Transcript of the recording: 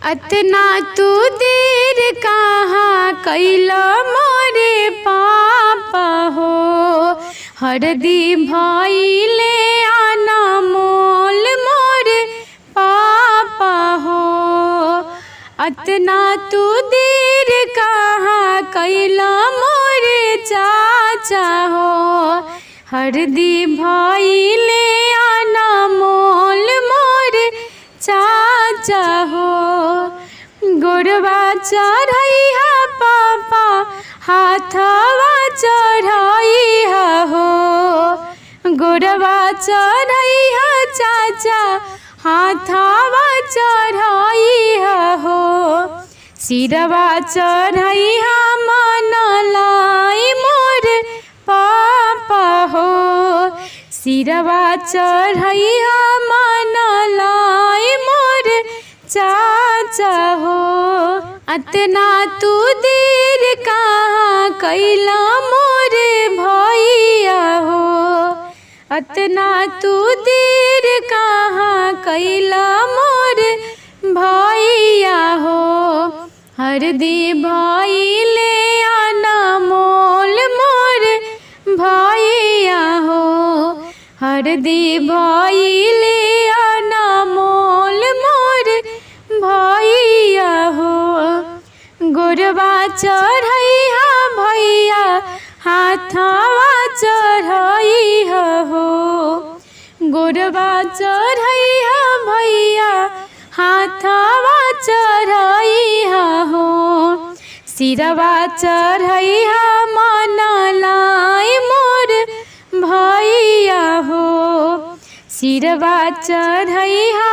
अतना तू देर कहाँ कैला मोरे पापा हो, हरदी भइले अनमोल मोरे पापा हो। अतना तू देर कहाँ कैला मोरे चाचा हो, हरदी भइले अनमोल मोरे चाचा हो। गोरवा चढ़ैहा पापा हाथवा चढ़ैहा हो, गोरवा चढ़ैहा चाचा हाथवा चढ़ैहा हो। सिरवा चढ़ैहा मनलाई मोर पापा हो, सिरवा चढ़ैहा मनलाई मोर चाचा हो। अतना तू देर कहाँ कैला मोरे भैया हो, अतना तू देर कहाँ कैला मोरे भैया हो। हरदी भइले अनमोल मोर भैया हो, हरदी भइले अनमोल मोर भैया हो। गोरवा चढ़ैहा भैया हाथवा चढ़ैहा हो, गोरवा चढ़ैहा भैया हाथवा चढ़ैहा हो। सिरवा चढ़ैहा मनलाई मोर भैया हो, सिरवा चढ़ैहा